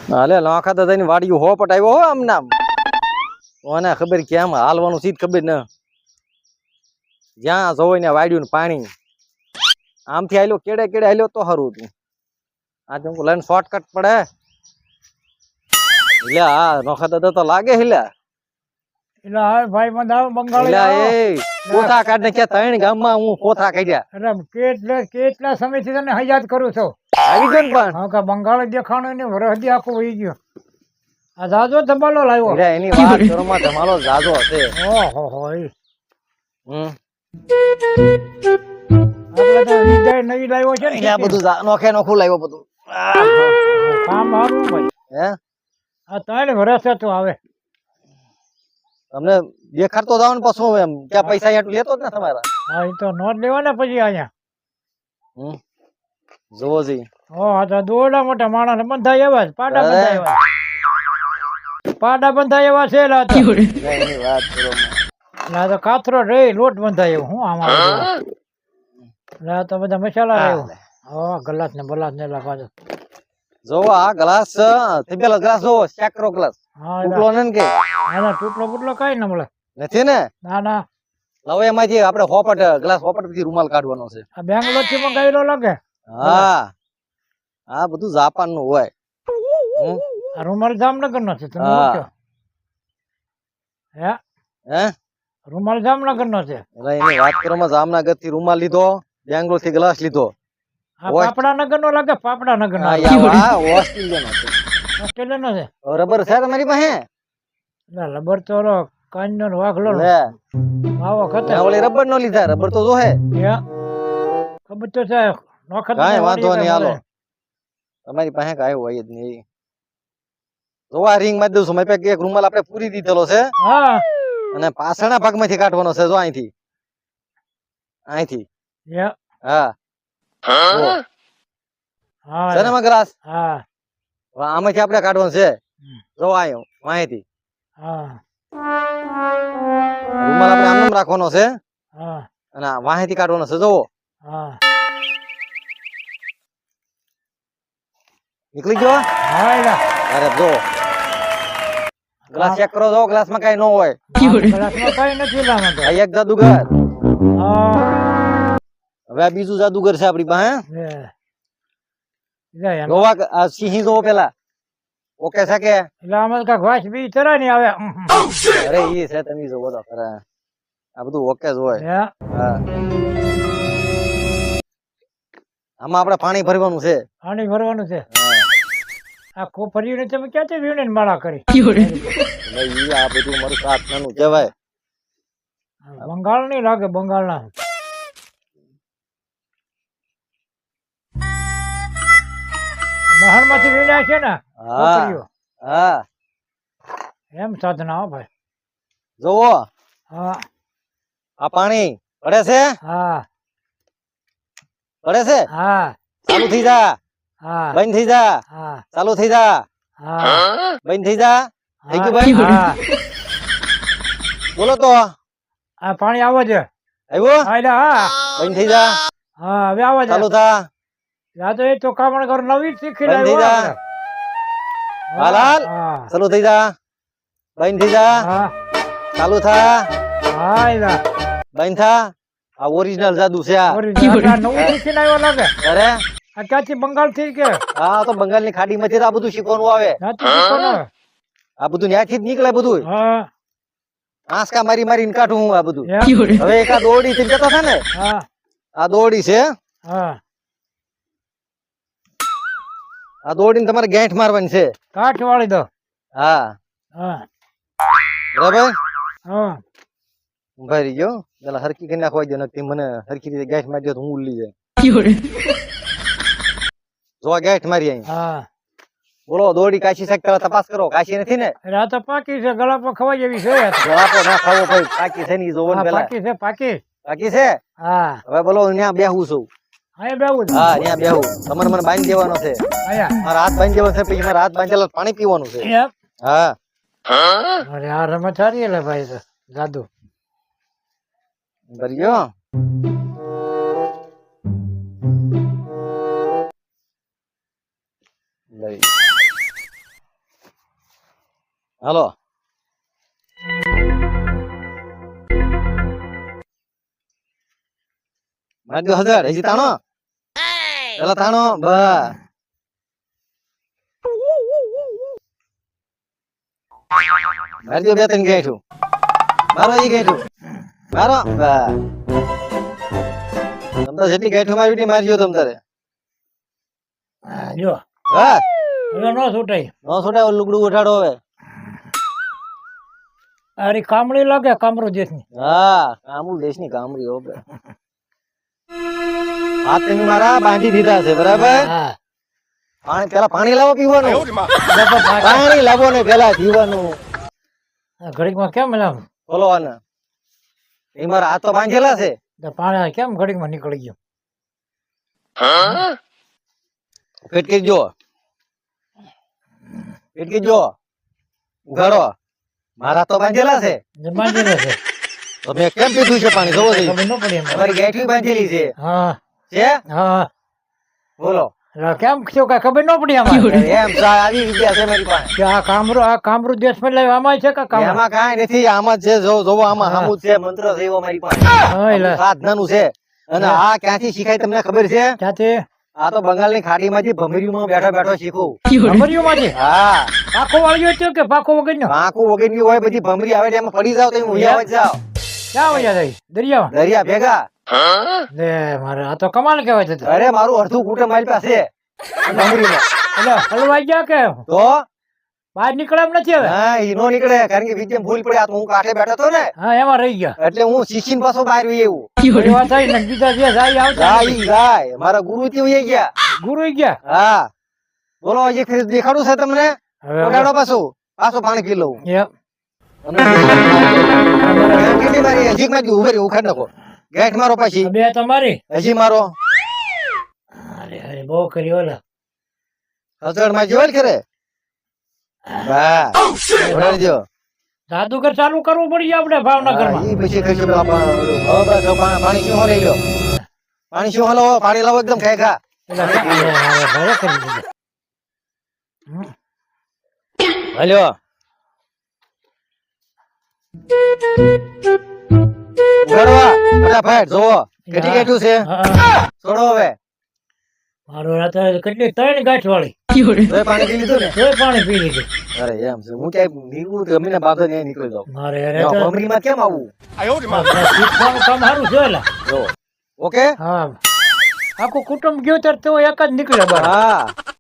હાલે નોખા તો થઈને વાડિયું હોપટ આવ્યો હો આમ નામ ઓને ખબર કેમ હાલવાનું સીધ ખબર ન જ્યાં જોઈ ને વાડ્યું ને પાણી આમથી આલ્યો કેડે કેડે આલ્યો તો સારું હતું આ તો લઈને શોર્ટકટ પડે એટલે હા નોખા દાદા તો લાગે હિલા એટલે હા ભાઈ મંદાવ બંગાળી હિલા એ પોથા કાઢ ને કે ત્રણ ગામમાં હું પોથા કાઢ્યા અરે કેટલા સમયથી તને હયાત કરું છું આવી ગયો ને પણ હા કે બંગાળી દેખાણો ને વરહદી આખું વહી ગયો આ જાજો ધમાલો લાવ્યો હિલા એની વાત કરો માં ધમાલો જાજો હશે ઓહો હો હમ આપણે તો વિજય નવી લાવ્યો છે ને એટલે આ બધું નોખે નોખું લાવ્યો બધું કામ સારું ભાઈ હે આ ત્રણ વર્ષ તો આવે તમને દેખાડતો જાવ ને પાછું એમ ક્યાં પૈસા અહીંયા લેતો જ ને તમારા હા એ તો નોટ લેવાના પછી અહીંયા હમ જોવો જી ઓ આ તો દોડા મોટા માણસ બંધાય એવા જ પાડા બંધાય એવા પાડા બંધાય એવા છે લા તો. એની વાત કરો માં. ના તો કાથરો રે લોટ બંધાય એવું હું આમાં ના તો બધા મસાલા રહ્યો હા ગલાસ ને બલાસ ને લા પાછો જોવો આ ગ્લાસ થેબેલો ગ્લાસ જોવો સેકરો ગ્લાસ હા ટૂટલો ને કે ના ટૂટલો બુટલો કઈ ન મળે નથી ને ના ના લવ એમાંથી આપણે હોપટ ગ્લાસ હોપટ પછી રૂમાલ કાઢવાનો છે આ બેંગ્લોર થી મંગાવેલો લાગે હા આ બધું જાપાન નું હોય આ રૂમાલ જામનગર નો છે તમે હા. મૂક્યો હે હે રૂમાલ જામનગર નો છે એટલે એની વાત કરવામાં જામનગર થી રૂમાલ લીધો બેંગ્લોર થી ગ્લાસ લીધો આ ઓય. પાપડા નગર નો લાગે પાપડા નગર નો હા યા આ ઓસ્ટ્રેલિયન છે ઓસ્ટ્રેલિયા નો છે રબર છે તમારી પાસે લબર તો કાંઈ નો વાઘલો લે આવો મેં ખતર ઓલી રબર નો લીધા રબર તો જોહે ખબર તો છે નોખત કાંઈ વાંધો નહીં હાલો તમારી પાસે કાંઈ હોય જ નહીં જોવા રિંગ માં દઉં છું મારી પાસે એક રૂમાલ આપણે પૂરી દીધેલો છે હા અને પાછળના ભાગમાંથી કાઢવાનો છે જો અહીંથી અહીંથી યા હા જો. હા છે ને માં ગ્લાસ હા હવે આમાંથી આપણે કાઢવાનું છે જો આયો અહીંથી હા રૂમાલ આપણે આમ રાખવાનો છે હા અને વાહેથી કાઢવાનો છે જોવો હા નીકળી ગયો હા એલા અરે જો ગ્લાસ ચેક કરો જો ગ્લાસ માં કઈ ન હોય ગ્લાસમાં કઈ નથી લામાં તો આ એક જાદુગર હા હવે આ બીજું જાદુગર છે આપણી પાસે લે એમ જોવા આ સિંહ જોવો પેલા ઓકે છે કે એટલે આમાં કાંઈક વાસ બી તરાય નહીં આવે અરે ઈ છે તમે જોવો તો ખરા આ બધું ઓકે જ હોય યા હા આમાં આપણે પાણી ભરવાનું છે પાણી ભરવાનું છે હા. આ કોપરીને તમે ક્યાંથી વીણીને માળા કરી એટલે ઈ આ બધું મારું પ્રાર્થનાનું કહેવાય બંગાળ નહીં લાગે બંગાળના મહાણમાંથી વીણ્યા છે ને હા કોપરીઓ હા એમ સાધના હો ભાઈ જોવો હા આ પાણી પડે છે હા પડે છે હા ચાલુ થઈ જા હા બંધ થઈ જા હા ચાલુ થઈ જા હા બંધ થઈ જા થઈ ગયું ભાઈ હા બોલો તો આ પાણી આવો છે આવ્યો હા એટલે હા બંધ થઈ જા હા હવે આવો છે ચાલુ થા આ તો એ ચોખામણ કર નવી જ શીખી બંધ થઈ લાવ્યો જા. આપણે. હાલાલ. હા ચાલુ થઈ જા બંધ થઈ જા હા ચાલુ થા હા એલા બંધ થા આ ઓરિજિનલ જાદુ છે આ આ નવું શીખીને આવ્યો લાગે અરે આ ક્યાંથી બંગાળ થી કે હા તો બંગાળની ખાડીમાંથી તો આ બધું શીખવાનું આવે ત્યાંથી શીખવાનો આ બધું ત્યાંથી જ નીકળે બધું હા આંસકા મારી મારીને કાઢું હું આ બધું એમ? હવે એક આ દોરડી થી જતા હતા ને હા આ દોરડી છે હા આ દોરડીને તમારે ગાંઠ મારવાની છે કાઠ વાળી દો હા હા બરાબર હા ઉભા રહી ગયો પેલા હરકી કરી નાખવા દો નક્કી મને હરકી રીતે ગાંઠ મારી દો તો હું ઉલ્લી જાય જો આ ગાંઠ મારી અહીં હા બોલો દોરડી કાશી સાહેબ પેલા તપાસ કરો કાશી નથી ને એટલે આ તો પાકી છે ગળા પર ખવાઈ જેવી છે જવાબો ના ખાવો ભાઈ કાકી છે ની જોવો ને હા, પેલા પાકી છે પાકી કાકી છે હા હવે બોલો ત્યાં બેહું છું અહીંયા બેવું છે હા ત્યાં બેહું તમારે મને બાંધી દેવાનો છે અહીંયા મારા હાથ બાંધી દેવાનો છે પછી મારા હાથ બાંધેલા પાણી પીવાનું છે એમ? હા અરે આ રમત સારી એટલે ભાઈ તો જાદુ ભરી ગયો લઈ હાલો મારી દો 1000 હજી તાણો પેલા તાણો બસ મારી દો 2-3 ગેઠું મારો ઈ ગેઠું મારો બસ તમ તો જેટલી ગેઠું મારી એટલી મારજો તમ તારે હા, જો બસ હવે નો છૂટાય. નો છોટાય ઓલું લુગડું ઉઠાડો હવે અરે કામડી લાગે કામરો દેશની. હા કામુલ દેશની કામરી હો બે હાથ તમે મારા બાંધી દીધા છે બરાબર હા પાણી પેલા પાણી લાવો પીવાનું ડબ્બા પાછા. પાણી લાવો ને પેલા પીવાનું આ ઘડીકમાં કેમ લાવ બોલવાના એ મારા હાથ તો બાંધેલા છે પાણી કેમ ઘડીકમાં નીકળી ગયો. પેટકી જો પેટકી જો ઉઘાડો મારા તો બાંધેલા છે જે બાંધેલો છે તો મેં કેમ પીધું છે પાણી જોવો જોઈએ ખબર ન પડી એમ. તમારી ગેઠવી બાંધેલી છે હા છે હા બોલો એટલે કેમ થયું કઈ ખબર ન પડી આમાં એમ સા આવી વિદ્યા છે મારી પાસે કે આ કામરું દેશ માં લાવ્યું આમાં છે કે કામ એમાં કાંઈ નથી આમાં જ છે જોવો આમાં આમું જ છે મંત્ર છે એવો મારી પાસે હા એટલે સાધનાનું છે અને આ ક્યાંથી શીખાય તમને ખબર છે ત્યાંથી આ તો બંગાળની ખાડીમાંથી ભમરીમાં બેઠો બેઠો શીખું ભમરીઓ માંથી હા પાકો વાળ્યો છે કે પાકો વગર નો પાંખું વગરની હોય બધી ભમરી આવે એટલે એમાં પડી જાવ તો એમ ઉયા જ જાવ ક્યાં વયા જાય દરિયામાં દરિયા ભેગા લે મારે આ તો કમાલ કહેવાય છે અરે મારું અડધું કુટુંબ મારી પાસે ભમરીમાં એટલે હલવાઈ ગયા કે તો બહાર નીકળે એમ નથી હવે હા ઈ નો નીકળે કારણ કે વિજય ભૂલ પડ્યા તો હું કાંઠે બેઠો હતો ને હા એમાં રહી ગયા એટલે હું શીખીને પાછો બહાર વહી એવું એ વાત થઈ ને બીજા જે જાય આવતા જાય જાય મારા ગુરુ થી વહી ગયા ગુરુ ગયા હા બોલો હજી ફરી દેખાડું છે તમને હવે ઉડાડો પાછું પાછું પાણી પી લઉં એમ. કેટલી મારી હજી માં ઉભે રહી ઉખાડ નાખો ગેટ મારો પાછી બે તમારી હજી મારો અરે અરે બહુ કરી ઓલા હસડ માં જોયેલ કરે બસ ઉડાડી દો જાદુગર ચાલુ કરવું પડી આપણે ભાવનગર હા, માં ઈ પછી કશું બાપા હવે બસ હવે પાણી શું લઈ લો પાણી શું હલો પાણી લાવો એકદમ ખાય ખા હલ્યો ઉગાડવા ફટાફટ જોવો કેટલી કેટલું છે છોડો હવે મારું રાતે કેટલી 3 ગાંઠ વાળી તોય પાણી પી લીધું ને તોય પાણી પી લીધું અરે એમ છે હું ક્યાંય નીકળું તો ગમીને બાંધો ને નીકળી જાઉં મારે અરે તો ભમરીમાં કેમ આવું શીખવાનું કામ સારું છે એલા. જો ઓકે હા આખું કુટુંબ ગયું ત્યારે તો એક જ નીકળ્યો બહાર હા